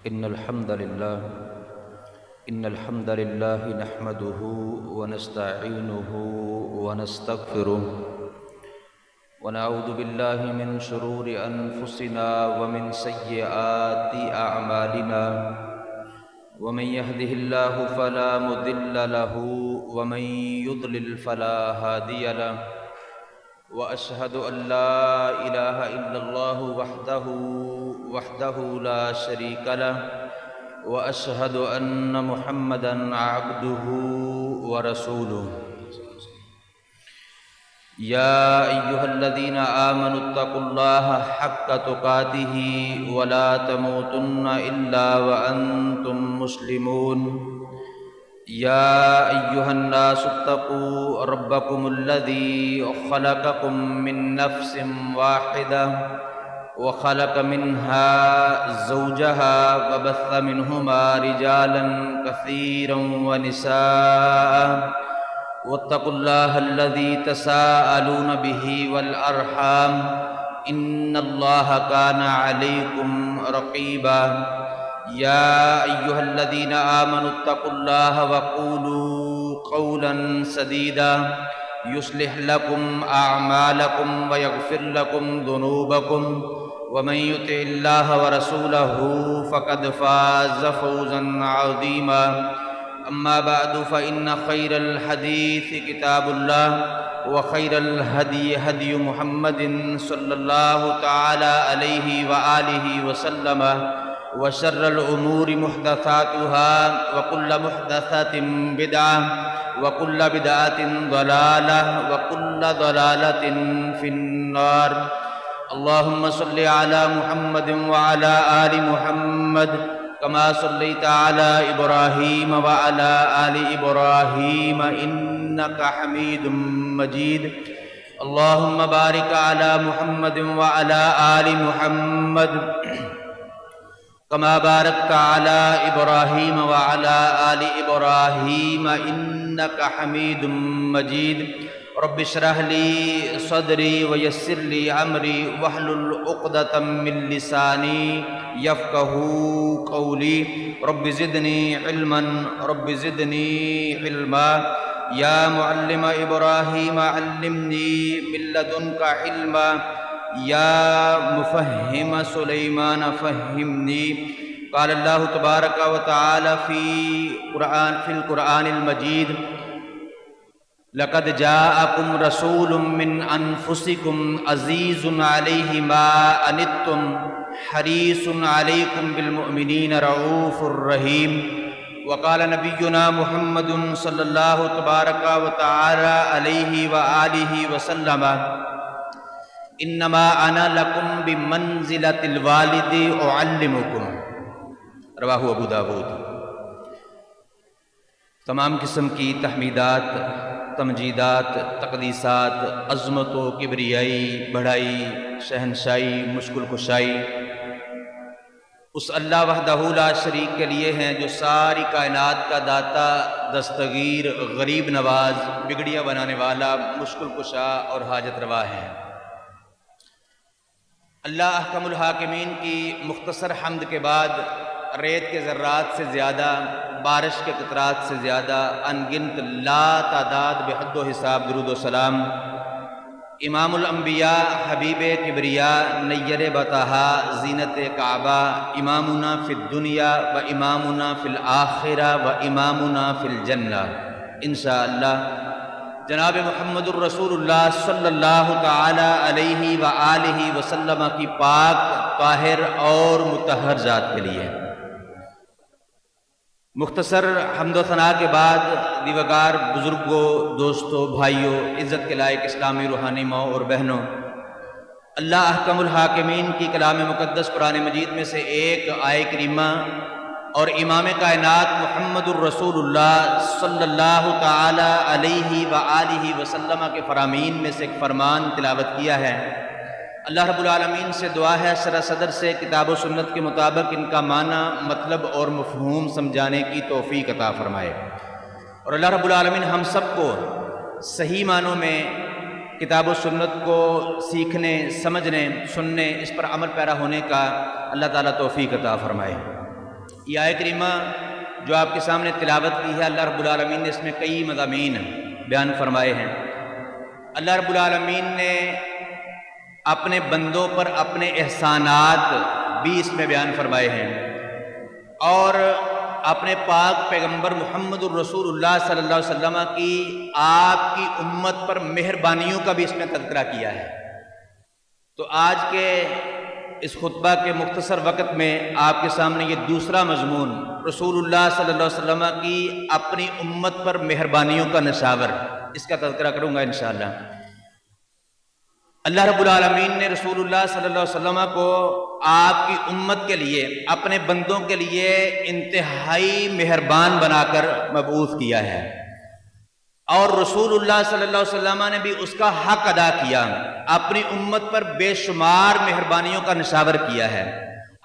إن الحمد لله إن الحمد لله نحمده ونستعينه ونستغفره ونعوذ بالله من شرور أنفسنا ومن سيئات أعمالنا ومن يهده الله فلا مضل له ومن يضلل فلا هادي له وأشهد أن لا إله إلا الله وحده لا شريك له وأشهد أن محمدًا عبده ورسوله يا أيها الذين آمنوا اتقوا الله حق تقاته ولا تموتن إلا وأنتم مسلمون يا أيها الناس اتقوا ربكم الذي خلقكم من نفس واحدة وخلق منها زوجها وبث منهما رجالا كثيرا ونساء واتقوا الله الذي تساءلون به والأرحام إن الله كان عليكم رقيبا يا أيها الذين آمنوا اتقوا الله وقولوا قولا سديدا يصلح لكم أعمالكم ويغفر لكم ذنوبكم ومن يطع الله ورسوله فقد فاز فوزا عظيما أما بعد فإن خير الحديث كتاب الله وخير الهدي هدي محمد صلى الله تعالى عليه وآله وسلم وشر الأمور محدثاتها وكل محدثة بدعة وكل بدعة ضلالة وكل ضلالة في النار اللهم صل على محمد وعلى آل محمد كما صليت على إبراهيم وعلى آل إبراهيم إنك حميد مجيد اللهم بارك على محمد وعلى آل محمد كما باركت على إبراهيم وعلى آل إبراهيم إنك حميد مجيد رب اشرح لي صدري ويسر لي أمري واحلل عقدة من لساني يفقهوا قولي رب زدني علما يا معلم إبراهيم علمني من لدنك علما يا مفهم سليمان فهمني قال الله تبارك وتعالى في القرآن المجيد لقد جاءكم رسول من أنفسكم عزيز عليه ما عنتم حريص عليكم بالمؤمنين رؤوف رحيم وقال نبينا محمد صلى الله تبارك وتعالى عليه وآله وسلم انما انا لکم بمنزلۃ الوالد اعلمکم رواہ ابو داود۔ تمام قسم کی تحمیدات، تمجیدات، تقدیسات، عظمت و کبریائی، بڑائی، شہنشائی، مشکل کشائی اس اللہ وحدہ لا شریک کے لیے ہیں جو ساری کائنات کا داتا، دستگیر، غریب نواز، بگڑیا بنانے والا، مشکل کشا اور حاجت روا ہیں۔ اللہ احکم الحاکمین کی مختصر حمد کے بعد ریت کے ذرات سے زیادہ، بارش کے قطرات سے زیادہ، ان گنت لا تعداد بے حد و حساب درود و سلام امام الانبیاء، حبیب کبریاء، نیر بطحا، زینت کعبہ، امامنا فی الدنیا و امامنا فی الآخرہ و امامنا فی الجنہ انشاءاللہ جناب محمد الرسول اللہ صلی اللہ تعالی علیہ وآلہ وسلم کی پاک، طاہر اور مطہر ذات کے لیے مختصر حمد و ثناء کے بعد دیوگار بزرگوں، دوستوں، بھائیوں، عزت کے لائق اسلامی روحانی ماں اور بہنوں، اللہ احکم الحاکمین کی کلام مقدس قرآن مجید میں سے ایک آیہ کریمہ اور امام کائنات محمد الرسول اللہ صلی اللہ تعالی علیہ وآلہ وسلم کے فرامین میں سے ایک فرمان تلاوت کیا ہے۔ اللہ رب العالمین سے دعا ہے شرح صدر سے کتاب و سنت کے مطابق ان کا معنی، مطلب اور مفہوم سمجھانے کی توفیق عطا فرمائے، اور اللہ رب العالمین ہم سب کو صحیح معنوں میں کتاب و سنت کو سیکھنے، سمجھنے، سننے، اس پر عمل پیرا ہونے کا اللہ تعالیٰ توفیق عطا فرمائے۔ یہ آیت کریمہ جو آپ کے سامنے تلاوت کی ہے، اللہ رب العالمین نے اس میں کئی مضامین بیان فرمائے ہیں۔ اللہ رب العالمین نے اپنے بندوں پر اپنے احسانات بھی اس میں بیان فرمائے ہیں، اور اپنے پاک پیغمبر محمد الرسول اللہ صلی اللہ علیہ وسلم کی آپ کی امت پر مہربانیوں کا بھی اس میں تذکرہ کیا ہے۔ تو آج کے اس خطبہ کے مختصر وقت میں آپ کے سامنے یہ دوسرا مضمون، رسول اللہ صلی اللہ علیہ وسلم کی اپنی امت پر مہربانیوں کا نشاور، اس کا تذکرہ کروں گا انشاءاللہ۔ اللہ رب العالمین نے رسول اللہ صلی اللہ علیہ وسلم کو آپ کی امت کے لیے، اپنے بندوں کے لیے انتہائی مہربان بنا کر مبعوث کیا ہے، اور رسول اللہ صلی اللہ علیہ وسلم نے بھی اس کا حق ادا کیا، اپنی امت پر بے شمار مہربانیوں کا نشاور کیا ہے۔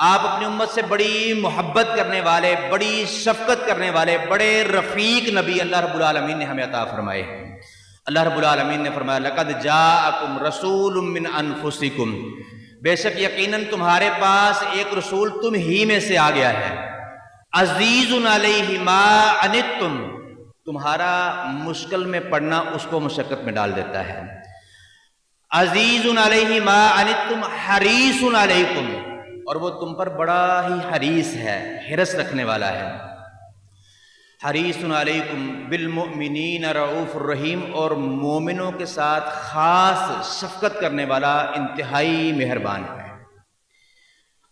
آپ اپنی امت سے بڑی محبت کرنے والے، بڑی شفقت کرنے والے، بڑے رفیق نبی اللہ رب العالمین نے ہمیں عطا فرمائے ہیں۔ اللہ رب العالمین نے فرمایا لَقَدْ جَاءَكُمْ رَسُولٌ مِّنْ أَنفُسِكُمْ، بے شک یقیناً تمہارے پاس ایک رسول تم ہی میں سے آ گیا ہے، عزیز علیہ ما عنتم، تمہارا مشکل میں پڑنا اس کو مشقت میں ڈال دیتا ہے، عزیز علیہ ما عنتم حریص علیکم، اور وہ تم پر بڑا ہی حریص ہے، حرص رکھنے والا ہے۔ حریص علیکم بالمؤمنین رؤوف الرحیم، اور مومنوں کے ساتھ خاص شفقت کرنے والا، انتہائی مہربان ہے۔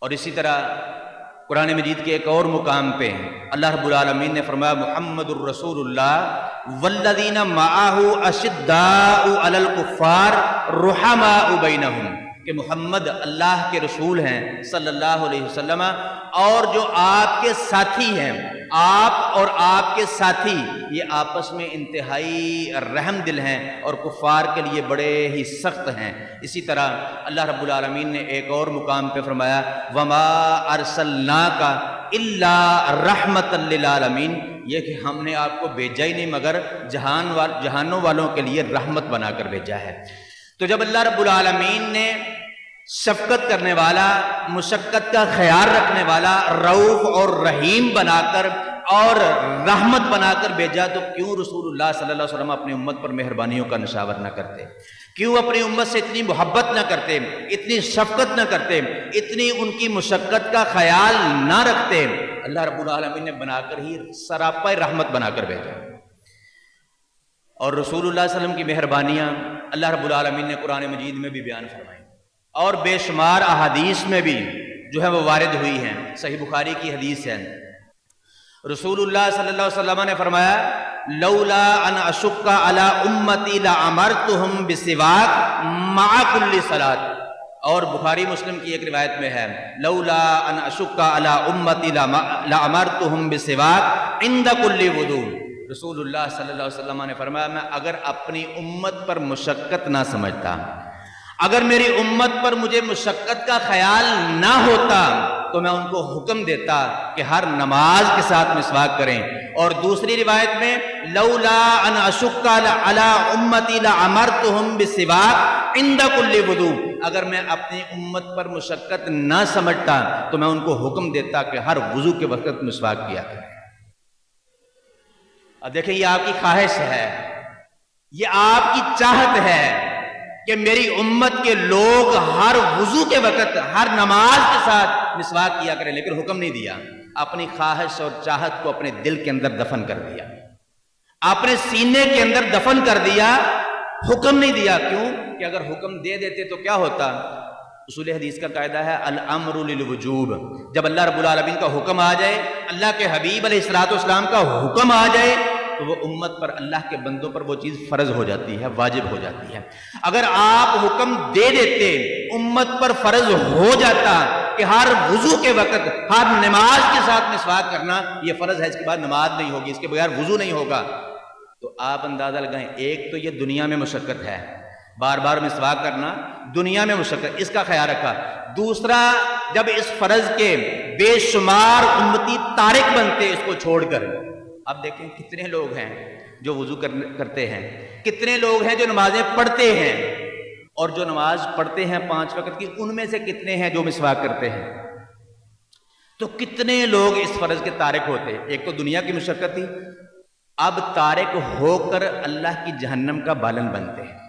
اور اسی طرح قرآن مجید کے ایک اور مقام پہ اللہ رب العالمین نے فرمایا محمد الرسول اللہ والذین معہ اشداء علی الکفار رحماء بینہم، کہ محمد اللہ کے رسول ہیں صلی اللہ علیہ وسلم، اور جو آپ کے ساتھی ہیں، آپ اور آپ کے ساتھی یہ آپس میں انتہائی رحم دل ہیں اور کفار کے لیے بڑے ہی سخت ہیں۔ اسی طرح اللہ رب العالمین نے ایک اور مقام پہ فرمایا وَمَا أَرْسَلْنَاكَ إِلَّا رَحْمَةً لِّلْعَالَمِينَ، یہ کہ ہم نے آپ کو بھیجا ہی نہیں مگر جہانوں والوں کے لیے رحمت بنا کر بھیجا ہے۔ تو جب اللہ رب العالمین نے شفقت کرنے والا، مشقت کا خیال رکھنے والا، رؤوف اور رحیم بنا کر اور رحمت بنا کر بھیجا، تو کیوں رسول اللہ صلی اللہ علیہ وسلم اپنی امت پر مہربانیوں کا نشاور نہ کرتے؟ کیوں اپنی امت سے اتنی محبت نہ کرتے، اتنی شفقت نہ کرتے، اتنی ان کی مشقت کا خیال نہ رکھتے؟ اللہ رب العالمین نے بنا کر ہی سراپا رحمت بنا کر بھیجا۔ اور رسول اللہ صلی اللہ علیہ وسلم کی مہربانیاں اللہ رب العالمین نے قرآن مجید میں بھی بیان فرمائی، اور بے شمار احادیث میں بھی جو ہے وہ وارد ہوئی ہیں۔ صحیح بخاری کی حدیث ہے، رسول اللہ صلی اللہ علیہ وسلم نے فرمایا لولا ان اشق علی امتی لامرتهم بالسواک مع کل صلاۃ، اور بخاری مسلم کی ایک روایت میں ہے لولا ان اشق علی امتی لامرتهم بالسواک عند کل وضوء، رسول اللہ صلی اللہ علیہ وسلم نے فرمایا میں اگر اپنی امت پر مشقت نہ سمجھتا، اگر میری امت پر مجھے مشقت کا خیال نہ ہوتا، تو میں ان کو حکم دیتا کہ ہر نماز کے ساتھ مسواک کریں۔ اور دوسری روایت میں لولا ان اشق علی امتی لامرتهم بالسواک عند کل وضوء، اگر میں اپنی امت پر مشقت نہ سمجھتا تو میں ان کو حکم دیتا کہ ہر وضو کے وقت مسواک کیا کریں۔ اب دیکھیں یہ آپ کی خواہش ہے، یہ آپ کی چاہت ہے کہ میری امت کے لوگ ہر وضو کے وقت، ہر نماز کے ساتھ مسواک کیا کریں، لیکن حکم نہیں دیا، اپنی خواہش اور چاہت کو اپنے دل کے اندر دفن کر دیا، اپنے سینے کے اندر دفن کر دیا، حکم نہیں دیا۔ کیوں کہ اگر حکم دے دیتے تو کیا ہوتا؟ اصول حدیث کا قاعدہ ہے الامر للوجوب، جب اللہ رب العالمین کا حکم آ جائے، اللہ کے حبیب علیہ الصلوۃ والسلام کا حکم آ جائے، تو وہ امت پر، اللہ کے بندوں پر وہ چیز فرض ہو جاتی ہے، واجب ہو جاتی ہے۔ اگر آپ حکم دے دیتے، امت پر فرض ہو جاتا کہ ہر وضو کے وقت، ہر نماز کے ساتھ مسواک کرنا یہ فرض ہے، اس کے بعد نماز نہیں ہوگی، اس کے بغیر وضو نہیں ہوگا، تو آپ اندازہ لگائیں ایک تو یہ دنیا میں مشقت ہے، بار بار مسواک کرنا دنیا میں مشقت، اس کا خیال رکھا۔ دوسرا، جب اس فرض کے بے شمار امتی تارک بنتے اس کو چھوڑ کر، اب دیکھیں کتنے لوگ ہیں جو وضو کرتے ہیں، کتنے لوگ ہیں جو نمازیں پڑھتے ہیں، اور جو نماز پڑھتے ہیں 5 وقت کی، ان میں سے کتنے ہیں جو مسواک کرتے ہیں؟ تو کتنے لوگ اس فرض کے تارک ہوتے. ایک تو دنیا کی مشقت تھی، اب تارک ہو کر اللہ کی جہنم کا بالن بنتے ہیں،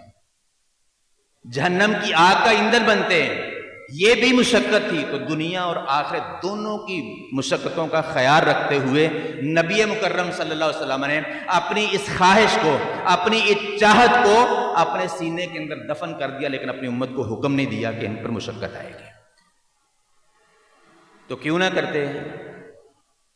جہنم کی آگ کا ایندھن بنتے ہیں. یہ بھی مشقت تھی. تو دنیا اور آخرت دونوں کی مشقتوں کا خیال رکھتے ہوئے نبی مکرم صلی اللہ علیہ وسلم نے اپنی اس خواہش کو، اپنی اس چاہت کو اپنے سینے کے اندر دفن کر دیا، لیکن اپنی امت کو حکم نہیں دیا کہ ان پر مشقت آئے گی. تو کیوں نہ کرتے ہیں؟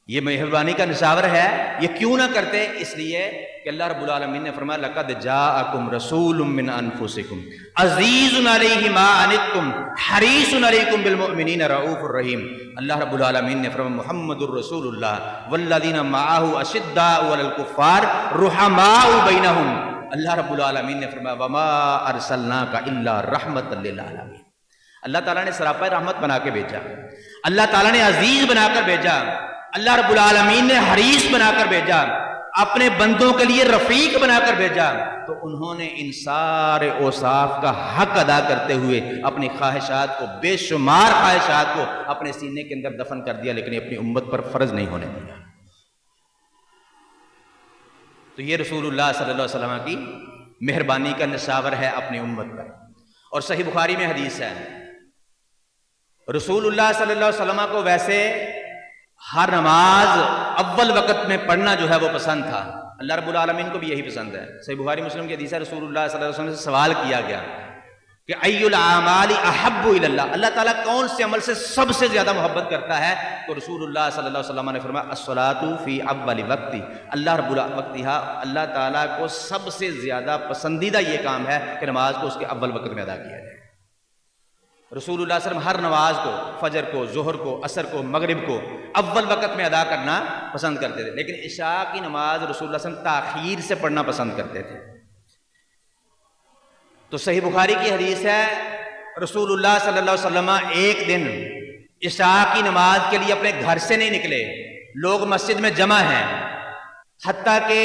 یہ مہربانی کا نشاور ہے. یہ کیوں نہ کرتے؟ اس لیے کہ اللہ رب العالمین نے فرمایا لقد جاءکم رسول من انفسکم عزیز علیہ ما عنتم حریص علیکم بالمؤمنین رؤوف الرحیم. اللہ رب العالمین نے فرمایا محمد الرسول اللہ والذین معہ اشداء علی الکفار رحماء بینہم. اللہ رب العالمین نے فرمایا وما ارسلناک الا رحمۃ للعالمین. اللہ تعالیٰ نے سراپا رحمت بنا کے بھیجا، اللہ تعالیٰ نے عزیز بنا کر بھیجا، اللہ رب العالمین نے حریص بنا کر بھیجا، اپنے بندوں کے لیے رفیق بنا کر بھیجا. تو انہوں نے ان سارے اوصاف کا حق ادا کرتے ہوئے اپنی خواہشات کو، بے شمار خواہشات کو اپنے سینے کے اندر دفن کر دیا، لیکن اپنی امت پر فرض نہیں ہونے دیا. تو یہ رسول اللہ صلی اللہ علیہ وسلم کی مہربانی کا نشاور ہے اپنی امت پر. اور صحیح بخاری میں حدیث ہے، رسول اللہ صلی اللہ علیہ وسلم کو ویسے ہر نماز اول وقت میں پڑھنا جو ہے وہ پسند تھا. اللہ رب العالمین کو بھی یہی پسند ہے. صحیح بخاری مسلم کی حدیث ہے، رسول اللہ صلی اللہ علیہ وسلم سے سوال کیا گیا کہ ای الاعمال احب الی اللہ، اللہ تعالیٰ کون سے عمل سے سب سے زیادہ محبت کرتا ہے؟ تو رسول اللہ صلی اللہ علیہ وسلم نے فرمایا الصلاۃ فی اول وقتی. اللہ رب وقتہا، اللہ تعالیٰ کو سب سے زیادہ پسندیدہ یہ کام ہے کہ نماز کو اس کے اول وقت میں ادا کیا جائے. رسول اللہ صلی اللہ علیہ وسلم ہر نماز کو، فجر کو، ظہر کو، عصر کو، مغرب کو اول وقت میں ادا کرنا پسند کرتے تھے، لیکن عشاء کی نماز رسول اللہ صلی اللہ علیہ وسلم تاخیر سے پڑھنا پسند کرتے تھے. تو صحیح بخاری کی حدیث ہے، رسول اللہ صلی اللہ علیہ وسلم ایک دن عشاء کی نماز کے لیے اپنے گھر سے نہیں نکلے، لوگ مسجد میں جمع ہیں، حتیٰ کہ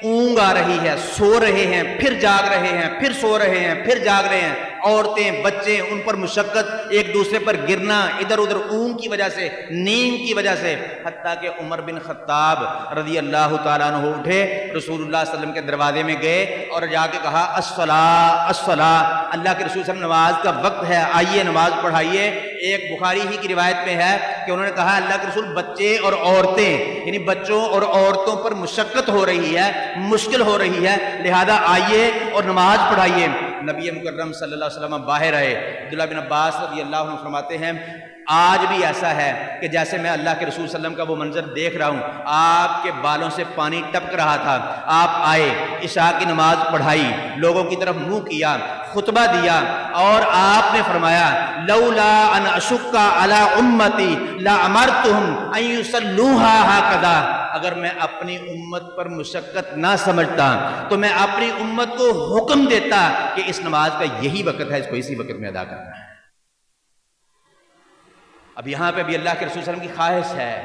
اونگ آ رہی ہے، سو رہے ہیں، پھر جاگ رہے ہیں، پھر سو رہے ہیں، پھر جاگ رہے ہیں، عورتیں، بچے، ان پر مشقت، ایک دوسرے پر گرنا، ادھر ادھر اونگ کی وجہ سے، نیند کی وجہ سے، حتیٰ کہ عمر بن خطاب رضی اللہ تعالیٰ عنہ اٹھے، رسول اللہ صلی اللہ علیہ وسلم کے دروازے میں گئے اور جا کے کہا الصلاۃ الصلاۃ، اللہ کے رسول صلی اللہ علیہ وسلم نماز کا وقت ہے، آئیے نماز پڑھائیے. ایک بخاری ہی کی روایت میں ہے کہ انہوں نے کہا اللہ کے رسول بچے اور عورتیں، یعنی بچوں اور عورتوں پر مشقت ہو رہی ہے، مشکل ہو رہی ہے، لہذا آئیے اور نماز پڑھائیے. نبی مکرم صلی اللہ علیہ وسلم باہر آئے. عبداللہ بن عباس رضی اللہ عنہ فرماتے ہیں آج بھی ایسا ہے کہ جیسے میں اللہ کے رسول صلی اللہ علیہ وسلم کا وہ منظر دیکھ رہا ہوں، آپ کے بالوں سے پانی ٹپک رہا تھا، آپ آئے، عشاء کی نماز پڑھائی، لوگوں کی طرف منہ کیا، خطبہ دیا، اور آپ نے فرمایا لولا ان اشق علی امتی لامرتهم ان یصلوها هكذا، اگر میں اپنی امت پر مشقت نہ سمجھتا تو میں اپنی امت کو حکم دیتا کہ اس نماز کا یہی وقت ہے، اس کو اسی وقت میں ادا کرنا ہے. اب یہاں پہ بھی اللہ کے رسول صلی اللہ علیہ وسلم کی خواہش ہے،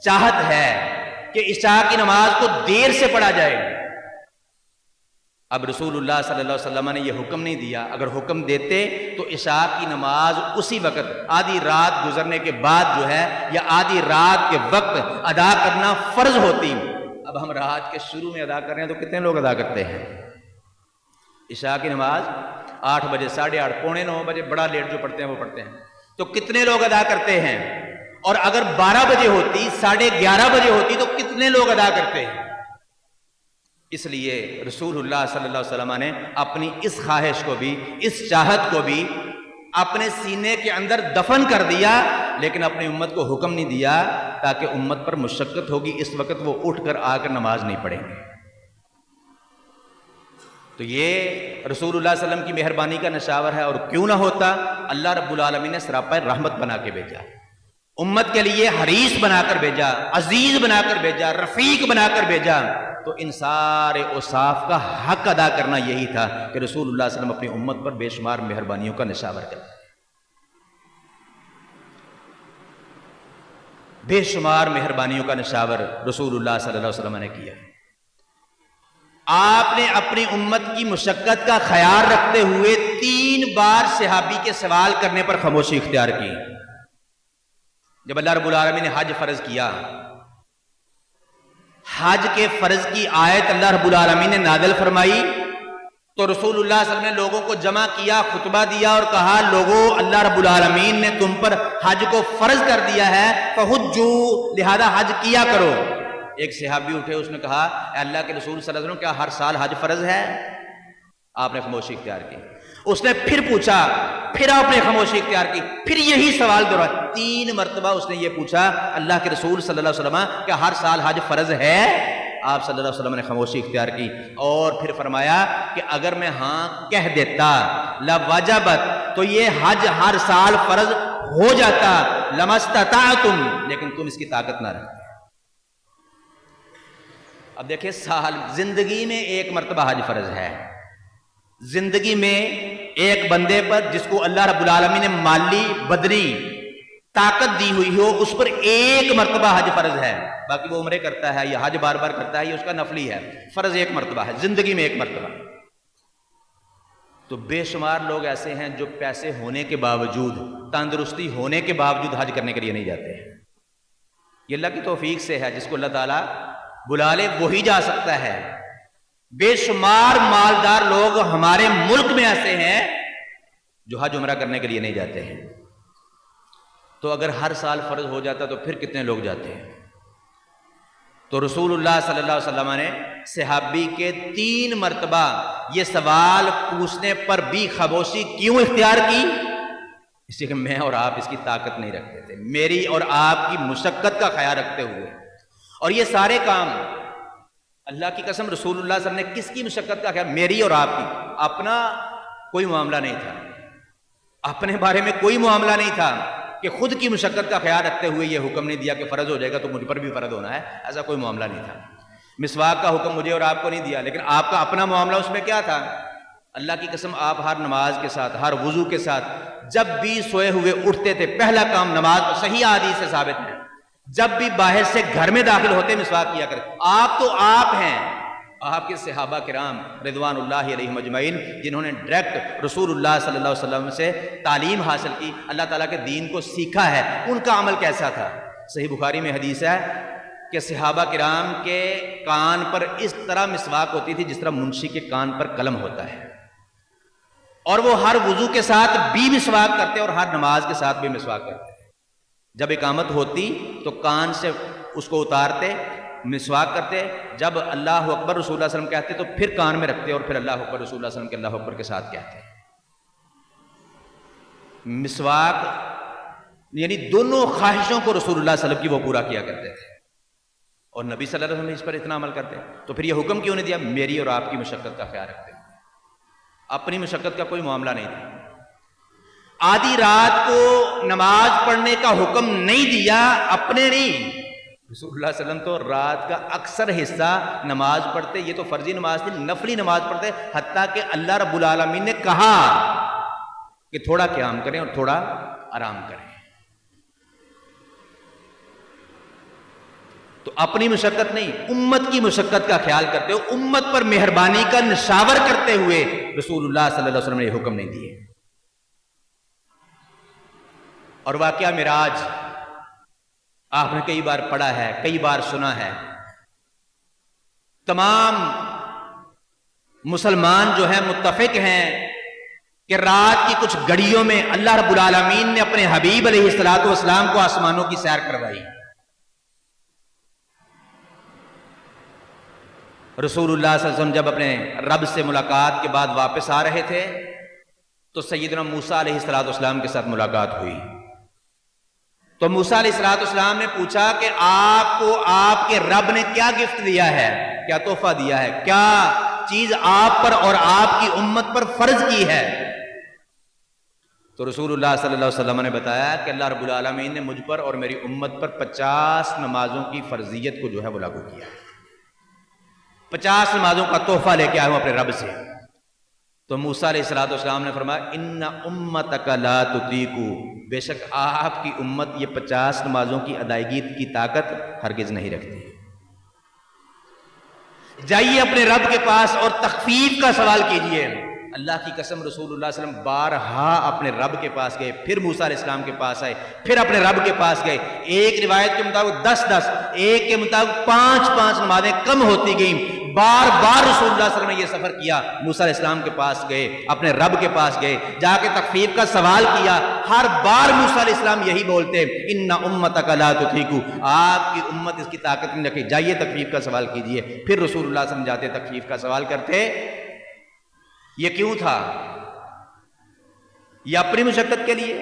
چاہت ہے کہ عشاء کی نماز کو دیر سے پڑھا جائے. اب رسول اللہ صلی اللہ علیہ وسلم نے یہ حکم نہیں دیا، اگر حکم دیتے تو عشاء کی نماز اسی وقت آدھی رات گزرنے کے بعد جو ہے یا آدھی رات کے وقت ادا کرنا فرض ہوتی. اب ہم رات کے شروع میں ادا کر رہے ہیں تو کتنے لوگ ادا کرتے ہیں؟ عشاء کی نماز 8 بجے، 8:30، 8:45 بجے، بڑا لیٹ جو پڑھتے ہیں وہ پڑھتے ہیں، تو کتنے لوگ ادا کرتے ہیں؟ اور اگر 12 بجے ہوتی، 11:30 بجے ہوتی تو کتنے لوگ ادا کرتے ہیں؟ اس لیے رسول اللہ صلی اللہ علیہ وسلم نے اپنی اس خواہش کو بھی، اس چاہت کو بھی اپنے سینے کے اندر دفن کر دیا، لیکن اپنی امت کو حکم نہیں دیا تاکہ امت پر مشقت ہوگی اس وقت وہ اٹھ کر آ کر نماز نہیں پڑھیں گے. تو یہ رسول اللہ صلی اللہ علیہ وسلم کی مہربانی کا نشاور ہے. اور کیوں نہ ہوتا، اللہ رب العالمین نے سراپا رحمت بنا کے بھیجا، امت کے لیے حریص بنا کر بھیجا، عزیز بنا کر بھیجا، رفیق بنا کر بھیجا. تو ان سارے اوصاف کا حق ادا کرنا یہی تھا کہ رسول اللہ صلی اللہ علیہ وسلم اپنی امت پر بے شمار مہربانیوں کا نشاور کرتے، بے شمار مہربانیوں کا نشاور رسول اللہ صلی اللہ علیہ وسلم نے کیا. آپ نے اپنی امت کی مشقت کا خیال رکھتے ہوئے 3 بار صحابی کے سوال کرنے پر خاموشی اختیار کی. جب اللہ رب العالمین نے حج فرض کیا، حج کے فرض کی آیت اللہ رب العالمین نے نازل فرمائی تو رسول اللہ صلی اللہ علیہ وسلم نے لوگوں کو جمع کیا، خطبہ دیا اور کہا لوگوں اللہ رب العالمین نے تم پر حج کو فرض کر دیا ہے فحجوا، لہذا حج کیا کرو۔ ایک صحابی اٹھے، اس نے کہا اے اللہ کے رسول صلی اللہ علیہ وسلم کیا ہر سال حج فرض ہے؟ آپ نے خاموشی اختیار کی۔ اس نے پھر پوچھا، پھر آپ نے خاموشی اختیار کی، پھر یہی سوال دہرایا، 3 مرتبہ اس نے یہ پوچھا اللہ کے رسول صلی اللہ علیہ وسلم کیا ہر سال حج فرض ہے؟ آپ صلی اللہ علیہ وسلم نے خاموشی اختیار کی اور پھر فرمایا کہ اگر میں ہاں کہہ دیتا لوجبت، تو یہ حج ہر سال فرض ہو جاتا، لمستطعتم، لیکن تم اس کی طاقت نہ رکھتے۔ اب دیکھیں، سال زندگی میں 1 مرتبہ حج فرض ہے، زندگی میں ایک بندے پر جس کو اللہ رب العالمین نے مالی بدنی طاقت دی ہوئی ہو، اس پر 1 مرتبہ حج فرض ہے، باقی وہ عمرے کرتا ہے یا حج بار بار کرتا ہے، یہ اس کا نفلی ہے، فرض 1 مرتبہ ہے زندگی میں 1 مرتبہ۔ تو بے شمار لوگ ایسے ہیں جو پیسے ہونے کے باوجود، تندرستی ہونے کے باوجود حج کرنے کے لیے نہیں جاتے ہیں۔ یہ اللہ کی توفیق سے ہے، جس کو اللہ تعالیٰ بلا لے وہی جا سکتا ہے۔ بے شمار مالدار لوگ ہمارے ملک میں ایسے ہیں جو حج عمرہ کرنے کے لیے نہیں جاتے ہیں۔ تو اگر ہر سال فرض ہو جاتا تو پھر کتنے لوگ جاتے ہیں؟ تو رسول اللہ صلی اللہ علیہ وسلم نے صحابی کے 3 مرتبہ یہ سوال پوچھنے پر بھی خاموشی کیوں اختیار کی؟ اس لیے کہ میں اور آپ اس کی طاقت نہیں رکھتے تھے، میری اور آپ کی مشقت کا خیال رکھتے ہوئے۔ اور یہ سارے کام اللہ کی قسم رسول اللہ صلی اللہ علیہ وسلم نے کس کی مشقت کا خیال؟ میری اور آپ کی۔ اپنا کوئی معاملہ نہیں تھا، اپنے بارے میں کوئی معاملہ نہیں تھا کہ خود کی مشقت کا خیال رکھتے ہوئے یہ حکم نہیں دیا کہ فرض ہو جائے گا تو مجھ پر بھی فرض ہونا ہے، ایسا کوئی معاملہ نہیں تھا۔ مسواک کا حکم مجھے اور آپ کو نہیں دیا، لیکن آپ کا اپنا معاملہ اس میں کیا تھا؟ اللہ کی قسم آپ ہر نماز کے ساتھ، ہر وضو کے ساتھ جب بھی سوئے ہوئے اٹھتے تھے، پہلا کام نماز، صحیح حدیث سے ثابت ہے، جب بھی باہر سے گھر میں داخل ہوتے مسواک کیا کریں۔ آپ تو آپ ہیں، آپ کے صحابہ کرام رضوان اللہ علیہم اجمعین جنہوں نے ڈائریکٹ رسول اللہ صلی اللہ علیہ وسلم سے تعلیم حاصل کی، اللہ تعالیٰ کے دین کو سیکھا ہے، ان کا عمل کیسا تھا؟ صحیح بخاری میں حدیث ہے کہ صحابہ کرام کے کان پر اس طرح مسواک ہوتی تھی جس طرح منشی کے کان پر قلم ہوتا ہے، اور وہ ہر وضو کے ساتھ بھی مسواک کرتے اور ہر نماز کے ساتھ بھی مسواک کرتے۔ جب اقامت ہوتی تو کان سے اس کو اتارتے، مسواک کرتے، جب اللہ اکبر رسول اللہ صلی اللہ علیہ وسلم کہتے تو پھر کان میں رکھتے اور پھر اللہ اکبر رسول اللہ صلی اللہ علیہ وسلم کے اللہ اکبر کے ساتھ کہتے۔ مسواک یعنی دونوں خواہشوں کو رسول اللہ صلی اللہ علیہ وسلم کی وہ پورا کیا کرتے تھے، اور نبی صلی اللہ علیہ وسلم اس پر اتنا عمل کرتے، تو پھر یہ حکم کیوں نہیں دیا؟ میری اور آپ کی مشقت کا خیال رکھتے، اپنی مشقت کا کوئی معاملہ نہیں تھا۔ آدھی رات کو نماز پڑھنے کا حکم نہیں دیا، اپنے نہیں، رسول اللہ صلی اللہ علیہ وسلم تو رات کا اکثر حصہ نماز پڑھتے، یہ تو فرضی نماز تھی، نفلی نماز پڑھتے، حتیٰ کہ اللہ رب العالمین نے کہا کہ تھوڑا قیام کریں اور تھوڑا آرام کریں۔ تو اپنی مشقت نہیں، امت کی مشقت کا خیال کرتے ہو، امت پر مہربانی کا نشاور کرتے ہوئے رسول اللہ صلی اللہ علیہ وسلم نے یہ حکم نہیں دیے۔ اور واقعہ معراج آپ نے کئی بار پڑھا ہے، کئی بار سنا ہے، تمام مسلمان جو ہیں متفق ہیں کہ رات کی کچھ گھڑیوں میں اللہ رب العالمین نے اپنے حبیب علیہ الصلوۃ والسلام کو آسمانوں کی سیر کروائی۔ رسول اللہ صلی اللہ علیہ وسلم جب اپنے رب سے ملاقات کے بعد واپس آ رہے تھے تو سیدنا موسیٰ علیہ الصلوۃ والسلام کے ساتھ ملاقات ہوئی۔ تو موسیٰ علیہ السلام نے پوچھا کہ آپ کو آپ کے رب نے کیا گفٹ دیا ہے، کیا تحفہ دیا ہے، کیا چیز آپ پر اور آپ کی امت پر فرض کی ہے؟ تو رسول اللہ صلی اللہ علیہ وسلم نے بتایا کہ اللہ رب العالمین نے مجھ پر اور میری امت پر 50 نمازوں کی فرضیت کو جو ہے وہ لاگو کیا، 50 نمازوں کا تحفہ لے کے آیا ہوں اپنے رب سے۔ تو موسیٰ علیہ السلام نے فرمایا ان امتک لا تطیق، بے شک آپ کی امت یہ 50 نمازوں کی ادائیگی کی طاقت ہرگز نہیں رکھتی، جائیے اپنے رب کے پاس اور تخفیف کا سوال کیجئے۔ اللہ کی قسم رسول اللہ صلی اللہ علیہ وسلم بارہا اپنے رب کے پاس گئے، پھر موسیٰ علیہ السلام کے پاس آئے، پھر اپنے رب کے پاس گئے. ایک روایت کے مطابق 10 ایک کے مطابق 5 نمازیں کم ہوتی گئیں. بار بار رسول اللہ صلی اللہ علیہ وسلم نے یہ سفر کیا. موسیٰ علیہ السلام کے پاس گئے، اپنے رب کے پاس گئے، جا کے تخفیف کا سوال کیا. ہر بار موسیٰ علیہ السلام یہی بولتے ان امتک لا تطیق، آپ کی امت اس کی طاقت نہیں رکھے، جائیے تخفیف کا سوال کیجئے. پھر رسول اللہ صلی اللہ علیہ وسلم جاتے تخفیف کا سوال کرتے. یہ کیوں تھا؟ یہ اپنی مشقت کے لیے،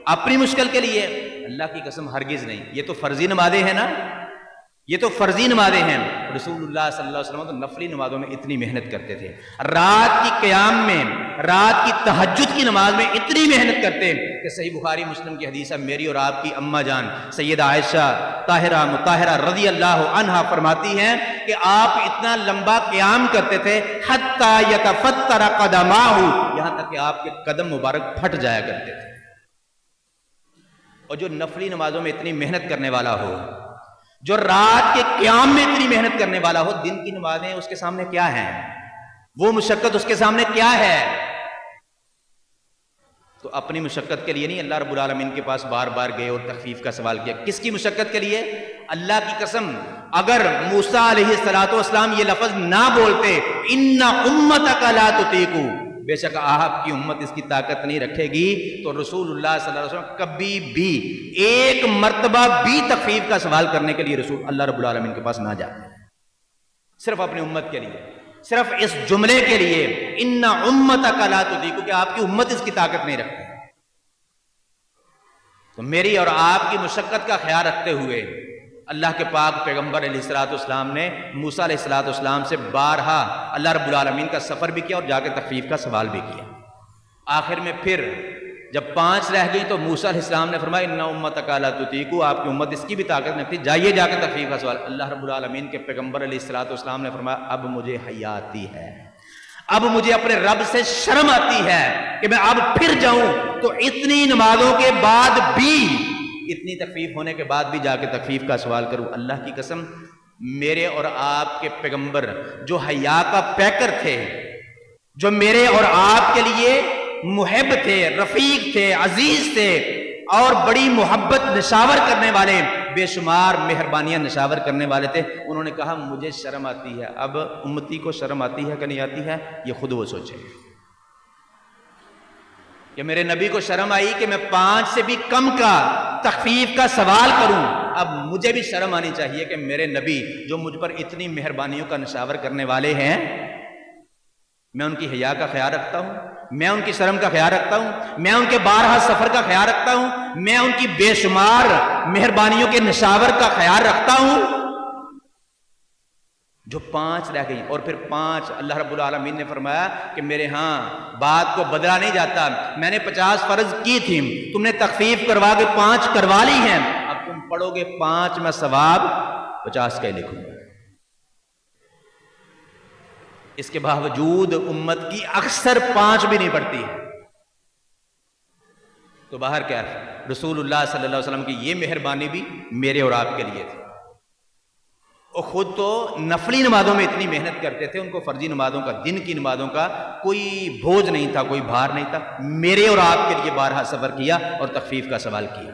اپنی مشکل کے لیے؟ اللہ کی قسم ہرگز نہیں. یہ تو فرضی نمازیں ہیں نا، یہ تو فرضی نمازیں ہیں. رسول اللہ صلی اللہ علیہ وسلم تو نفلی نمازوں میں اتنی محنت کرتے تھے، رات کی قیام میں، رات کی تہجد کی نماز میں اتنی محنت کرتے کہ صحیح بخاری مسلم کی حدیث ہے، میری اور آپ کی اماں جان سیدہ عائشہ طاہرہ مطہرہ رضی اللہ عنہا فرماتی ہیں کہ آپ اتنا لمبا قیام کرتے تھے حتی یتفتر قدماہ، یہاں تک کہ آپ کے قدم مبارک پھٹ جایا کرتے تھے. اور جو نفلی نمازوں میں اتنی محنت کرنے والا ہو، جو رات کے قیام میں اتنی محنت کرنے والا ہو، دن کی نمازیں اس کے سامنے کیا ہیں؟ وہ مشقت اس کے سامنے کیا ہے؟ تو اپنی مشقت کے لیے نہیں، اللہ رب العالمین کے پاس بار بار گئے اور تخفیف کا سوال کیا. کس کی مشقت کے لیے؟ اللہ کی قسم اگر موسیٰ علیہ السلام یہ لفظ نہ بولتے ان امتک لا تطیق، بے شک آپ کی امت اس کی طاقت نہیں رکھے گی، تو رسول اللہ صلی اللہ علیہ وسلم کبھی بھی ایک مرتبہ بھی تخفیف کا سوال کرنے کے لیے رسول اللہ رب العالمین کے پاس نہ جاتے. صرف اپنی امت کے لیے، صرف اس جملے کے لیے ان امتک لا تطیق، کہ آپ کی امت اس کی طاقت نہیں رکھتی. تو میری اور آپ کی مشقت کا خیال رکھتے ہوئے اللہ کے پاک پیغمبر علیہ الصلوۃ والسلام نے موسیٰ علیہ الصلوۃ والسلام سے بارہا اللہ رب العالمین کا سفر بھی کیا اور جا کے تخفیف کا سوال بھی کیا. آخر میں پھر جب 5 رہ گئی تو موسیٰ علیہ السلام نے فرمایا ان امتک لا تطیق، آپ کی امت اس کی بھی طاقت نہیں رکھتی، جائیے جا کے تخفیف کا سوال. اللہ رب العالمین کے پیغمبر علیہ الصلوۃ والسلام نے فرمایا اب مجھے حیا آتی ہے، اب مجھے اپنے رب سے شرم آتی ہے کہ میں اب پھر جاؤں تو اتنی نمازوں کے بعد بھی، اتنی تخفیف ہونے کے بعد بھی جا کے تخفیف کا سوال کروں. اللہ کی قسم میرے اور آپ کے پیغمبر جو حیا کا پیکر تھے، جو میرے اور آپ کے لیے محب تھے، رفیق تھے، عزیز تھے، اور بڑی محبت نشاور کرنے والے، بے شمار مہربانیاں نشاور کرنے والے تھے، انہوں نے کہا مجھے شرم آتی ہے. اب امتی کو شرم آتی ہے کہ نہیں آتی ہے؟ یہ خود وہ سوچیں کہ میرے نبی کو شرم آئی کہ میں 5 سے بھی کم کا تخفیف کا سوال کروں. اب مجھے بھی شرم آنی چاہیے کہ میرے نبی جو مجھ پر اتنی مہربانیوں کا نشاور کرنے والے ہیں، میں ان کی حیا کا خیال رکھتا ہوں، میں ان کی شرم کا خیال رکھتا ہوں، میں ان کے بارہا سفر کا خیال رکھتا ہوں، میں ان کی بے شمار مہربانیوں کے نشاور کا خیال رکھتا ہوں. جو 5 رہ گئیں، اور پھر 5 اللہ رب العالمین نے فرمایا کہ میرے ہاں بات کو بدلا نہیں جاتا، میں نے 50 فرض کی تھی، تم نے تخفیف کروا کے 5 کروا لی ہیں، اب تم پڑھو گے 5 میں ثواب 50 کا لکھوں گا. اس کے باوجود امت کی اکثر 5 بھی نہیں پڑھتی ہے. تو باہر کیا ہے؟ رسول اللہ صلی اللہ علیہ وسلم کی یہ مہربانی بھی میرے اور آپ کے لیے تھی. اور خود تو نفلی نمازوں میں اتنی محنت کرتے تھے، ان کو فرضی نمازوں کا، دن کی نمازوں کا کوئی بوجھ نہیں تھا، کوئی بھار نہیں تھا. میرے اور آپ کے لیے بارہا سفر کیا اور تخفیف کا سوال کیا.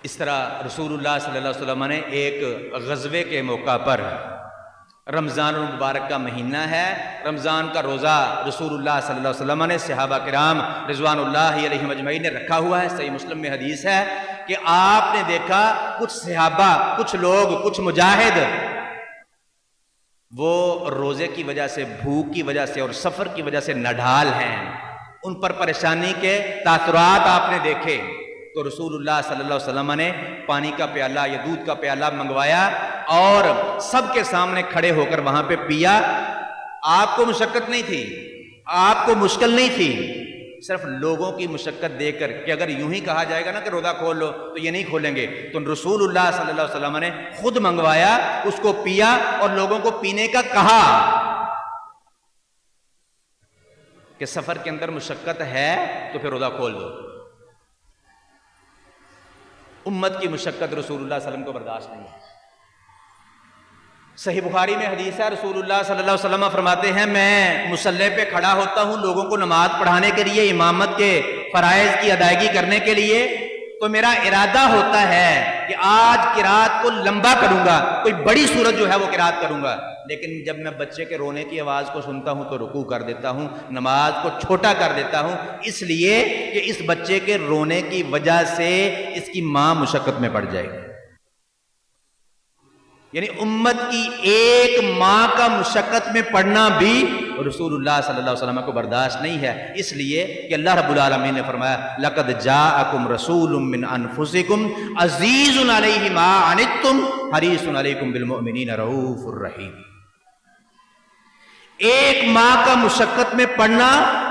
اس طرح رسول اللہ صلی اللہ علیہ وسلم نے ایک غزوے کے موقع پر، رمضان المبارک کا مہینہ ہے، رمضان کا روزہ رسول اللہ صلی اللہ علیہ وسلم نے صحابہ کرام رضوان اللہ علیہم اجمعین نے رکھا ہوا ہے. صحیح مسلم میں حدیث ہے کہ آپ نے دیکھا کچھ صحابہ، کچھ لوگ، کچھ مجاہد، وہ روزے کی وجہ سے، بھوک کی وجہ سے اور سفر کی وجہ سے نڈھال ہیں، ان پر پریشانی کے تاثرات آپ نے دیکھے. تو رسول اللہ صلی اللہ علیہ وسلم نے پانی کا پیالہ یا دودھ کا پیالہ منگوایا اور سب کے سامنے کھڑے ہو کر وہاں پہ پیا. آپ کو مشقت نہیں تھی، آپ کو مشکل نہیں تھی، صرف لوگوں کی مشقت دیکھ کر کہ اگر یوں ہی کہا جائے گا نا کہ روزہ کھول لو تو یہ نہیں کھولیں گے، تو رسول اللہ صلی اللہ علیہ وسلم نے خود منگوایا، اس کو پیا اور لوگوں کو پینے کا کہا کہ سفر کے اندر مشقت ہے تو پھر روزہ کھول دو. امت کی مشقت رسول اللہ صلی اللہ علیہ وسلم کو برداشت نہیں ہے. صحیح بخاری میں حدیث ہے، رسول اللہ صلی اللہ علیہ وسلم فرماتے ہیں میں مصلی پہ کھڑا ہوتا ہوں لوگوں کو نماز پڑھانے کے لیے، امامت کے فرائض کی ادائیگی کرنے کے لیے، تو میرا ارادہ ہوتا ہے کہ آج قرات کو لمبا کروں گا، کوئی بڑی سورت جو ہے وہ قرات کروں گا، لیکن جب میں بچے کے رونے کی آواز کو سنتا ہوں تو رکوع کر دیتا ہوں، نماز کو چھوٹا کر دیتا ہوں، اس لیے کہ اس بچے کے رونے کی وجہ سے اس کی ماں مشقت میں پڑ جائے گی۔ یعنی امت کی ایک ماں کا مشقت میں پڑنا بھی رسول اللہ صلی اللہ علیہ وسلم کو برداشت نہیں ہے، اس لیے کہ اللہ رب العالمین نے فرمایا لَقَدْ جَاءَكُمْ رَسُولٌ مِّنْ أَنفُسِكُمْ عَزِيزٌ عَلَيْهِ مَا عَنِتُّمْ حَرِيصٌ عَلَيْكُمْ بِالْمُؤْمِنِينَ رَءُوفٌ رَحِيمٌ۔ ایک ماں کا مشقت میں پڑنا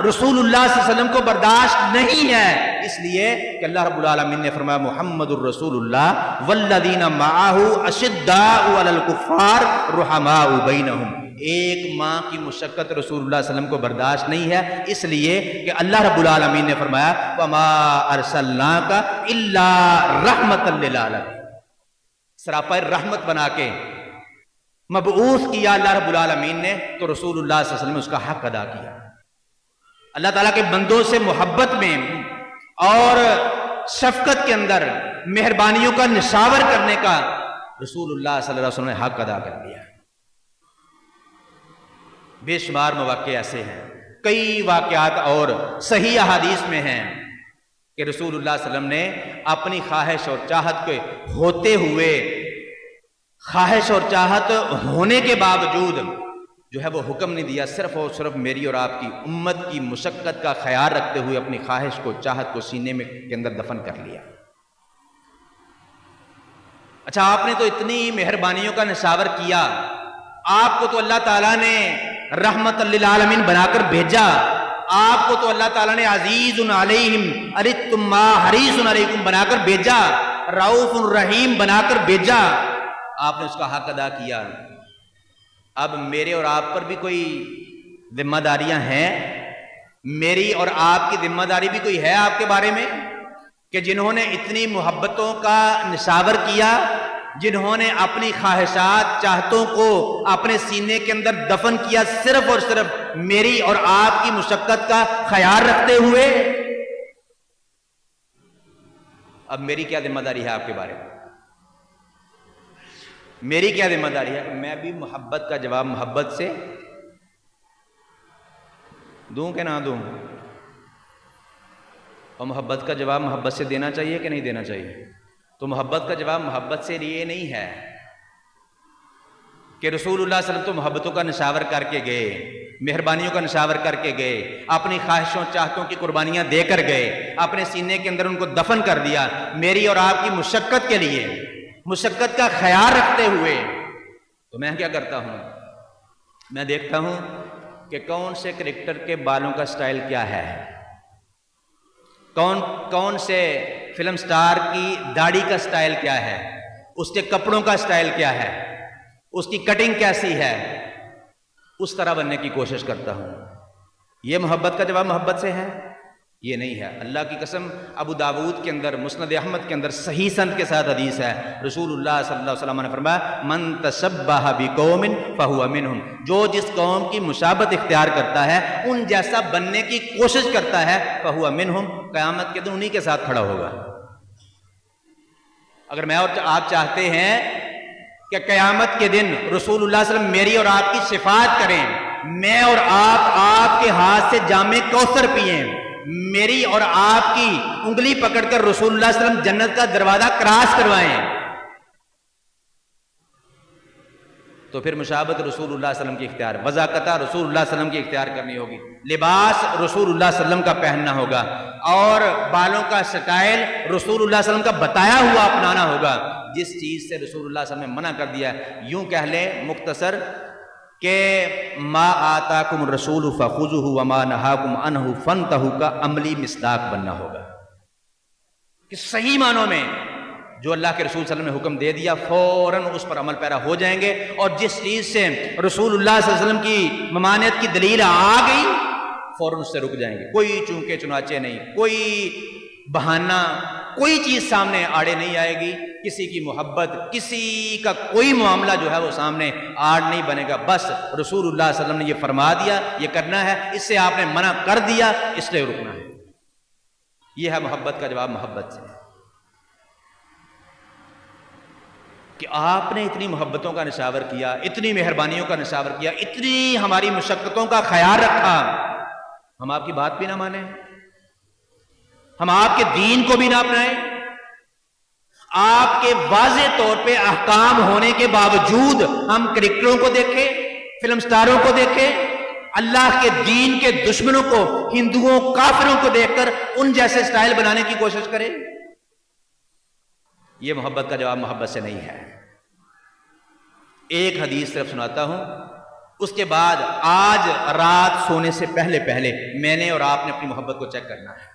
رسول اللہ صلی اللہ علیہ وسلم کو برداشت نہیں ہے، اس لیے کہ اللہ رب العالمین نے فرمایا محمد الرسول اللہ والذین معہ اشداء علی الکفار رحماء بینہم۔ ایک ماں کی مشقت رسول اللہ صلی اللہ علیہ وسلم کو برداشت نہیں ہے، اس لیے کہ اللہ رب العالمین نے فرمایا وما ارسلناک الا رحمۃ للعالمین، سراپا رحمت بنا کے مبعوث کیا اللہ رب العالمین نے، تو رسول اللہ صلی اللہ علیہ وسلم نے اس کا حق ادا کیا۔ اللہ تعالیٰ کے بندوں سے محبت میں اور شفقت کے اندر مہربانیوں کا نشاور کرنے کا رسول اللہ صلی اللہ علیہ وسلم نے حق ادا کر دیا۔ بے شمار مواقع ایسے ہیں، کئی واقعات اور صحیح احادیث میں ہیں کہ رسول اللہ صلی اللہ علیہ وسلم نے اپنی خواہش اور چاہت کے ہوتے ہوئے، خواہش اور چاہت ہونے کے باوجود جو ہے وہ حکم نہیں دیا، صرف اور صرف میری اور آپ کی امت کی مشقت کا خیال رکھتے ہوئے اپنی خواہش کو، چاہت کو سینے میں کے اندر دفن کر لیا۔ اچھا، آپ نے تو اتنی مہربانیوں کا نشاور کیا، آپ کو تو اللہ تعالیٰ نے رحمت للعالمین بنا کر بھیجا، آپ کو تو اللہ تعالیٰ نے عزیز علیہم عنتم ما حریص علیکم بنا کر بھیجا، رؤوف رحیم بنا کر بھیجا، آپ نے اس کا حق ادا کیا۔ اب میرے اور آپ پر بھی کوئی ذمہ داریاں ہیں، میری اور آپ کی ذمہ داری بھی کوئی ہے آپ کے بارے میں، کہ جنہوں نے اتنی محبتوں کا نشاور کیا، جنہوں نے اپنی خواہشات، چاہتوں کو اپنے سینے کے اندر دفن کیا صرف اور صرف میری اور آپ کی مشقت کا خیال رکھتے ہوئے، اب میری کیا ذمہ داری ہے آپ کے بارے میں؟ میری کیا ذمہ داری ہے کہ میں بھی محبت کا جواب محبت سے دوں کہ نہ دوں؟ اور محبت کا جواب محبت سے دینا چاہیے کہ نہیں دینا چاہیے؟ تو محبت کا جواب محبت سے یہ نہیں ہے کہ رسول اللہ صلی اللہ علیہ وسلم تو محبتوں کا نشاور کر کے گئے، مہربانیوں کا نشاور کر کے گئے، اپنی خواہشوں چاہتوں کی قربانیاں دے کر گئے، اپنے سینے کے اندر ان کو دفن کر دیا، میری اور آپ کی مشقت کے لیے، مشقت کا خیال رکھتے ہوئے۔ تو میں کیا کرتا ہوں؟ میں دیکھتا ہوں کہ کون سے کرکٹر کے بالوں کا سٹائل کیا ہے، کون سے فلم سٹار کی داڑھی کا سٹائل کیا ہے، اس کے کپڑوں کا سٹائل کیا ہے، اس کی کٹنگ کیسی ہے، اس طرح بننے کی کوشش کرتا ہوں۔ یہ محبت کا جواب محبت سے ہے؟ یہ نہیں ہے۔ اللہ کی قسم، ابو داود کے اندر، مسند احمد کے اندر صحیح سند کے ساتھ حدیث ہے، رسول اللہ صلی اللہ علیہ وسلم نے فرمایا من تشبہ بقوم فہو منہم، جو جس قوم کی مشابہت اختیار کرتا ہے، ان جیسا بننے کی کوشش کرتا ہے، فہو منہم، قیامت کے دن انہی کے ساتھ کھڑا ہوگا۔ اگر میں اور آپ چاہتے ہیں کہ قیامت کے دن رسول اللہ صلی اللہ علیہ وسلم میری اور آپ کی شفاعت کریں، میں اور آپ کے ہاتھ سے جام کوثر پئیں، میری اور آپ کی انگلی پکڑ کر رسول اللہ صلی اللہ علیہ وسلم جنت کا دروازہ کراس کروائیں، تو پھر مشابہت رسول اللہ صلی اللہ علیہ وسلم کی اختیار، وضاقتہ رسول اللہ صلی اللہ علیہ وسلم کی اختیار کرنی ہوگی، لباس رسول اللہ صلی اللہ علیہ وسلم کا پہننا ہوگا، اور بالوں کا سٹائل رسول اللہ صلی اللہ علیہ وسلم کا بتایا ہوا اپنانا ہوگا۔ جس چیز سے رسول اللہ صلی اللہ علیہ وسلم نے منع کر دیا ہے، یوں کہہ لیں مختصر کہ ما آتاکم الرسول فخذوہ وما نہاکم عنہ فانتہوا کا عملی مصداق بننا ہوگا، کہ صحیح معنوں میں جو اللہ کے رسول صلی اللہ علیہ وسلم نے حکم دے دیا فوراً اس پر عمل پیرا ہو جائیں گے، اور جس چیز سے رسول اللہ صلی اللہ علیہ وسلم کی ممانعت کی دلیل آ گئی فوراً اس سے رک جائیں گے، کوئی چونکے چنانچے نہیں، کوئی بہانہ، کوئی چیز سامنے آڑے نہیں آئے گی، کسی کی محبت، کسی کا کوئی معاملہ جو ہے وہ سامنے آڑ نہیں بنے گا. بس رسول اللہ صلی اللہ علیہ وسلم نے یہ فرما دیا، یہ کرنا ہے، اس سے آپ نے منع کر دیا، اس لیے رکنا ہے. یہ ہے محبت کا جواب محبت سے، کہ آپ نے اتنی محبتوں کا نشاور کیا، اتنی مہربانیوں کا نشاور کیا، اتنی ہماری مشقتوں کا خیال رکھا، ہم آپ کی بات بھی نہ مانیں، ہم آپ کے دین کو بھی نہ اپنائیں، آپ کے واضح طور پہ احکام ہونے کے باوجود ہم کرکٹروں کو دیکھیں، فلم سٹاروں کو دیکھیں، اللہ کے دین کے دشمنوں کو، ہندوؤں، کافروں کو دیکھ کر ان جیسے سٹائل بنانے کی کوشش کریں. یہ محبت کا جواب محبت سے نہیں ہے. ایک حدیث صرف سناتا ہوں، اس کے بعد آج رات سونے سے پہلے میں نے اور آپ نے اپنی محبت کو چیک کرنا ہے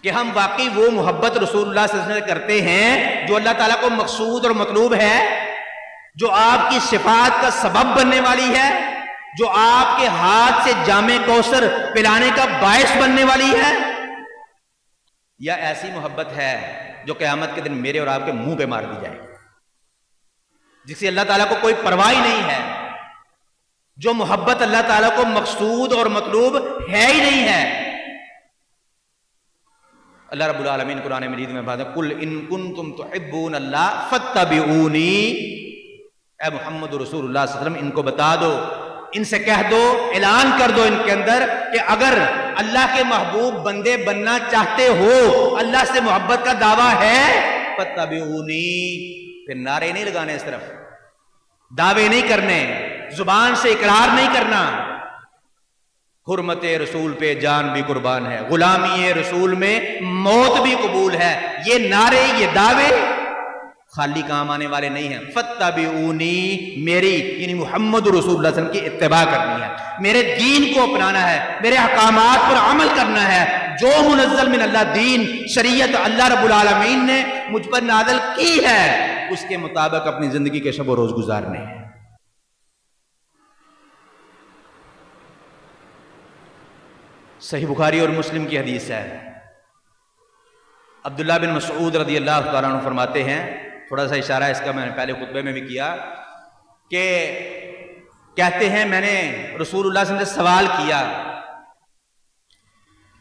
کہ ہم واقعی وہ محبت رسول اللہ صلی اللہ علیہ وسلم کرتے ہیں جو اللہ تعالیٰ کو مقصود اور مطلوب ہے، جو آپ کی شفاعت کا سبب بننے والی ہے، جو آپ کے ہاتھ سے جام کوثر پلانے کا باعث بننے والی ہے، یا ایسی محبت ہے جو قیامت کے دن میرے اور آپ کے منہ پہ مار دی جائے، جس سے اللہ تعالیٰ کو کوئی پرواہ نہیں ہے، جو محبت اللہ تعالیٰ کو مقصود اور مطلوب ہے ہی نہیں ہے. اللہ رب العالمین قرآن مجید میں فرماتا ہے قل ان کنتم تحبون اللہ فاتبعونی، اے محمد رسول اللہ صلی اللہ علیہ وسلم ان کو بتا دو، ان سے کہہ دو، اعلان کر دو ان کے اندر کہ اگر اللہ کے محبوب بندے بننا چاہتے ہو، اللہ سے محبت کا دعویٰ ہے، فاتبعونی، پھر نعرے نہیں لگانے، اس طرف دعوے نہیں کرنے، زبان سے اقرار نہیں کرنا. حرمت رسول پہ جان بھی قربان ہے، غلامی رسول میں موت بھی قبول ہے. یہ نعرے، یہ دعوے خالی کام آنے والے نہیں ہیں. فاتبعونی، میری یعنی محمد رسول اللہ صلی اللہ علیہ وسلم کی اتباع کرنی ہے، میرے دین کو اپنانا ہے، میرے احکامات پر عمل کرنا ہے. جو منزل من اللہ دین، شریعت اللہ رب العالمین نے مجھ پر نازل کی ہے، اس کے مطابق اپنی زندگی کے شب و روز گزارنے ہیں. صحیح بخاری اور مسلم کی حدیث ہے. عبداللہ بن مسعود رضی اللہ تعالیٰ عنہ فرماتے ہیں، تھوڑا سا اشارہ اس کا میں نے پہلے خطبے میں بھی کیا، کہ کہتے ہیں میں نے رسول اللہ صلی اللہ علیہ وسلم سے سوال کیا.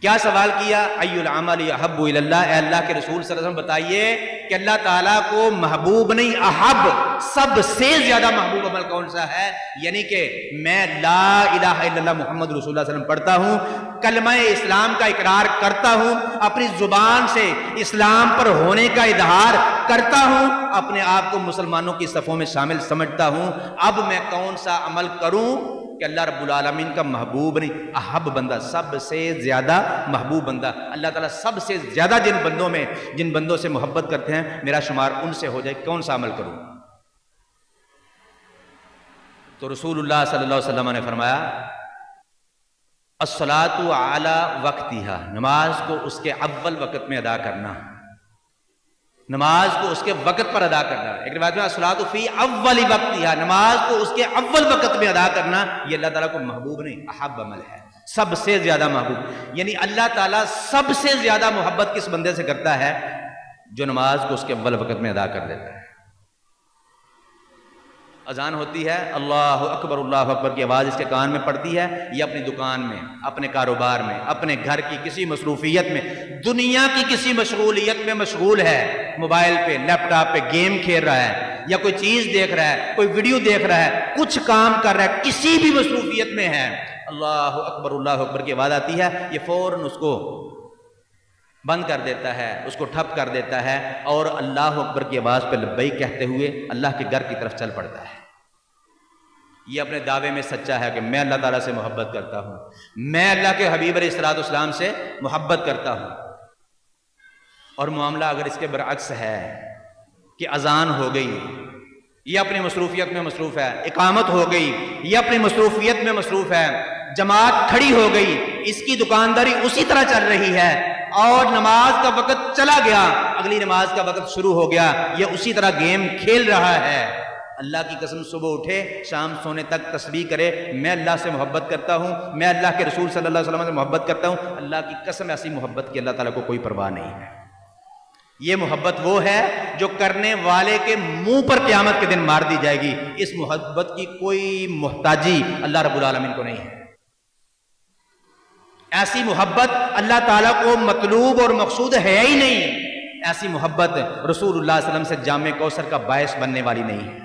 کیا سوال کیا؟ ای العمل احب الی اللہ، اے اللہ کے رسول صلی اللہ علیہ وسلم بتائیے کہ اللہ تعالیٰ کو محبوب نہیں، احب، سب سے زیادہ محبوب عمل کون سا ہے؟ یعنی کہ میں لا الہ الا اللہ محمد رسول اللہ صلی اللہ علیہ وسلم پڑھتا ہوں، کلمہ اسلام کا اقرار کرتا ہوں، اپنی زبان سے اسلام پر ہونے کا اظہار کرتا ہوں، اپنے آپ کو مسلمانوں کی صفوں میں شامل سمجھتا ہوں. اب میں کون سا عمل کروں کہ اللہ رب العالمین کا محبوب نہیں، احب بندہ، سب سے زیادہ محبوب بندہ، اللہ تعالیٰ سب سے زیادہ جن بندوں سے محبت کرتے ہیں میرا شمار ان سے ہو جائے، کون سا عمل کروں؟ تو رسول اللہ صلی اللہ علیہ وسلم نے فرمایا الصلاۃ علی وقتہا، نماز کو اس کے اول وقت میں ادا کرنا، نماز کو اس کے وقت پر ادا کرنا. ایک روایت میں الصلاۃ فی اول وقتہا، نماز کو اس کے اول وقت میں ادا کرنا، یہ اللہ تعالیٰ کو محبوب نہیں، احب عمل ہے، سب سے زیادہ محبوب. یعنی اللہ تعالیٰ سب سے زیادہ محبت کس بندے سے کرتا ہے؟ جو نماز کو اس کے اول وقت میں ادا کر دیتا ہے. اذان ہوتی ہے، اللہ اکبر کی آواز اس کے کان میں پڑتی ہے، یہ اپنی دکان میں، اپنے کاروبار میں، اپنے گھر کی کسی مصروفیت میں، دنیا کی کسی مشغولیت میں مشغول ہے، موبائل پہ، لیپ ٹاپ پہ گیم کھیل رہا ہے، یا کوئی چیز دیکھ رہا ہے، کوئی ویڈیو دیکھ رہا ہے، کچھ کام کر رہا ہے، کسی بھی مصروفیت میں ہے، اللہ اکبر کی آواز آتی ہے، یہ فوراً اس کو بند کر دیتا ہے، اس کو ٹھپ کر دیتا ہے، اور اللہ اکبر کی آواز پہ لبیک کہتے ہوئے اللہ کے گھر کی طرف چل پڑتا ہے. یہ اپنے دعوے میں سچا ہے کہ میں اللہ تعالیٰ سے محبت کرتا ہوں، میں اللہ کے حبیب علیہ الصلوۃ والسلام سے محبت کرتا ہوں. اور معاملہ اگر اس کے برعکس ہے کہ اذان ہو گئی، یہ اپنی مصروفیت میں مصروف ہے، اقامت ہو گئی، یہ اپنی مصروفیت میں مصروف ہے، جماعت کھڑی ہو گئی، اس کی دکانداری اسی طرح چل رہی ہے، اور نماز کا وقت چلا گیا، اگلی نماز کا وقت شروع ہو گیا، یہ اسی طرح گیم کھیل رہا ہے. اللہ کی قسم صبح اٹھے شام سونے تک تسبیح کرے، میں اللہ سے محبت کرتا ہوں، میں اللہ کے رسول صلی اللہ علیہ وسلم سے محبت کرتا ہوں، اللہ کی قسم ایسی محبت کی اللہ تعالیٰ کو کوئی پرواہ نہیں ہے. یہ محبت وہ ہے جو کرنے والے کے منہ پر قیامت کے دن مار دی جائے گی. اس محبت کی کوئی محتاجی اللہ رب العالمین کو نہیں ہے. ایسی محبت اللہ تعالیٰ کو مطلوب اور مقصود ہے ہی نہیں. ایسی محبت رسول اللہ صلی اللہ علیہ وسلم سے جام کوثر کا باعث بننے والی نہیں ہے.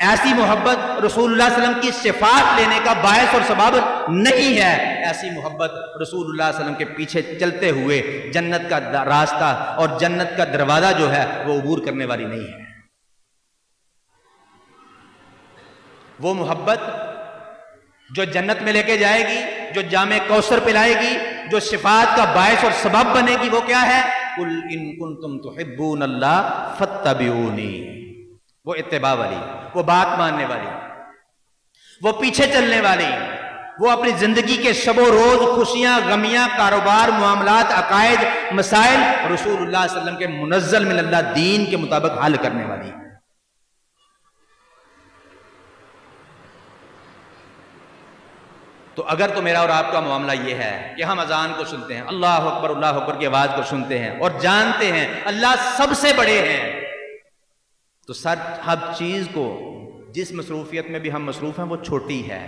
ایسی محبت رسول اللہ صلی اللہ علیہ وسلم کی شفاعت لینے کا باعث اور سبب نہیں ہے. ایسی محبت رسول اللہ صلی اللہ علیہ وسلم کے پیچھے چلتے ہوئے جنت کا راستہ اور جنت کا دروازہ جو ہے وہ عبور کرنے والی نہیں ہے. وہ محبت جو جنت میں لے کے جائے گی، جو جام کوثر پلائے گی، جو شفاعت کا باعث اور سبب بنے گی، وہ کیا ہے؟ قُلْ إِن كُنتُمْ تُحِبُّونَ اللَّهَ فَاتَّبِعُونِي. وہ اتباع والی، وہ بات ماننے والی، وہ پیچھے چلنے والی، وہ اپنی زندگی کے شب و روز خوشیاں غمیاں کاروبار معاملات عقائد مسائل رسول اللہ صلی اللہ علیہ وسلم کے منزل من اللہ دین کے مطابق حل کرنے والی. تو اگر تو میرا اور آپ کا معاملہ یہ ہے کہ ہم اذان کو سنتے ہیں، اللہ اکبر کی آواز کو سنتے ہیں اور جانتے ہیں اللہ سب سے بڑے ہیں، تو ہر چیز کو جس مصروفیت میں بھی ہم مصروف ہیں وہ چھوٹی ہے.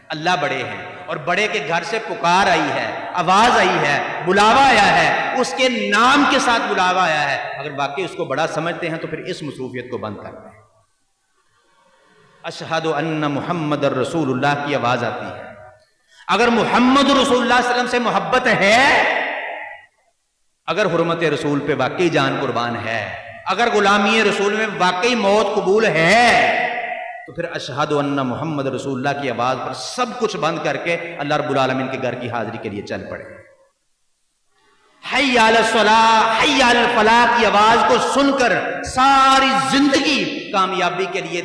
اللہ بڑے ہیں اور بڑے کے گھر سے پکار آئی ہے، آواز آئی ہے، بلاوا آیا ہے، اس کے نام کے ساتھ بلاوا آیا ہے. اگر واقعی اس کو بڑا سمجھتے ہیں تو پھر اس مصروفیت کو بند کرتے ہیں. اشہد ان محمد رسول اللہ کی آواز آتی ہے. اگر محمد رسول اللہ صلی اللہ علیہ وسلم سے محبت ہے، اگر حرمت رسول پہ واقعی جان قربان ہے، اگر غلامی رسول میں واقعی موت قبول ہے، تو پھر اشہد ان محمد رسول اللہ کی آواز پر سب کچھ بند کر کے اللہ رب العالمین کے گھر کی حاضری کے لیے چل پڑے. حی علی الصلاۃ حی علی الفلاح کی آواز کو سن کر ساری زندگی کامیابی کے لیے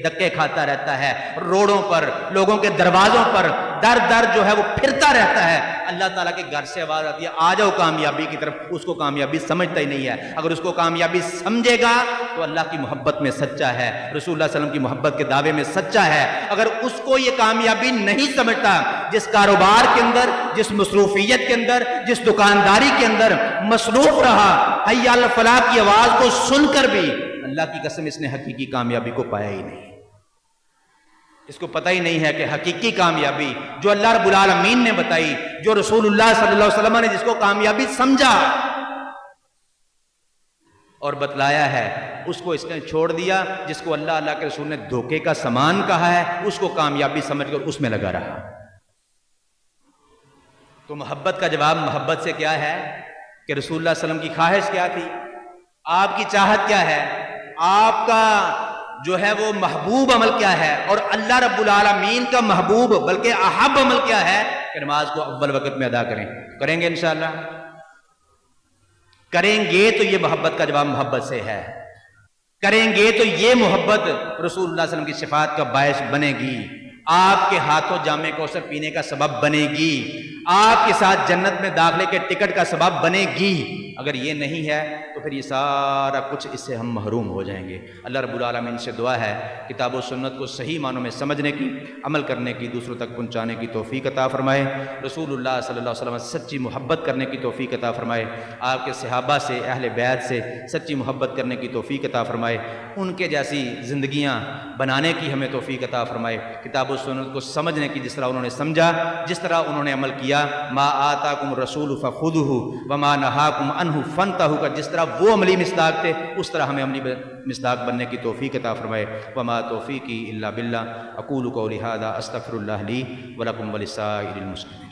دھکے کھاتا رہتا ہے، روڈوں پر لوگوں کے دروازوں پر در در جو ہے وہ پھرتا رہتا ہے. اللہ تعالیٰ کے گھر سے آواز آتی ہے آ جاؤ کامیابی کی طرف. اس کو کامیابی سمجھتا ہی نہیں ہے. اگر اس کو کامیابی سمجھے گا تو اللہ کی محبت میں سچا ہے، رسول اللہ صلی اللہ علیہ وسلم کی محبت کے دعوے میں سچا ہے. اگر اس کو یہ کامیابی نہیں سمجھتا، جس کاروبار کے اندر، جس مصروفیت کے اندر، جس دکانداری کے اندر مصروف رہا، حی علی الفلاح کی آواز کو سن کر بھی اللہ کی قسم اس نے حقیقی کامیابی کو پایا ہی نہیں. اس کو پتہ ہی نہیں ہے کہ حقیقی کامیابی جو اللہ رب العالمین نے بتائی، جو رسول اللہ صلی اللہ علیہ وسلم نے جس کو کامیابی سمجھا اور بتلایا ہے، اس کو اس نے چھوڑ دیا. جس کو اللہ کے رسول نے دھوکے کا سامان کہا ہے، اس کو کامیابی سمجھ کر اس میں لگا رہا. تو محبت کا جواب محبت سے کیا ہے کہ رسول اللہ صلی اللہ علیہ وسلم کی خواہش کیا تھی، آپ کی چاہت کیا ہے، آپ کا جو ہے وہ محبوب عمل کیا ہے، اور اللہ رب العالمین کا محبوب بلکہ احب عمل کیا ہے کہ نماز کو اول وقت میں ادا کریں. کریں گے انشاءاللہ؟ کریں گے تو یہ محبت کا جواب محبت سے ہے. کریں گے تو یہ محبت رسول اللہ صلی اللہ علیہ وسلم کی شفاعت کا باعث بنے گی، آپ کے ہاتھوں جام کوثر پینے کا سبب بنے گی، آپ کے ساتھ جنت میں داخلے کے ٹکٹ کا سبب بنے گی. اگر یہ نہیں ہے تو پھر یہ سارا کچھ اس سے ہم محروم ہو جائیں گے. اللہ رب العالمین سے دعا ہے کتاب و سنت کو صحیح معنوں میں سمجھنے کی، عمل کرنے کی، دوسروں تک پہنچانے کی توفیق عطا فرمائے. رسول اللہ صلی اللہ علیہ وسلم سے سچی محبت کرنے کی توفیق عطا فرمائے. آپ کے صحابہ سے، اہل بیت سے سچی محبت کرنے کی توفیق عطا فرمائے. ان کے جیسی زندگیاں بنانے کی ہمیں توفیق عطا فرمائے. کتاب و سنت کو سمجھنے کی جس طرح انہوں نے سمجھا، جس طرح انہوں نے عمل کیا، ما آتاکم الرسول فخذوہ وما نہاکم عنہ فانتہوا کا جس طرح وہ عملی مصداق تھے، اس طرح ہمیں عملی مصداق بننے کی توفیق عطا فرمائے. وما توفیقی الا باللہ. اقول قولی ھذا استغفر اللہ لی ولکم ولسائر المسلمین.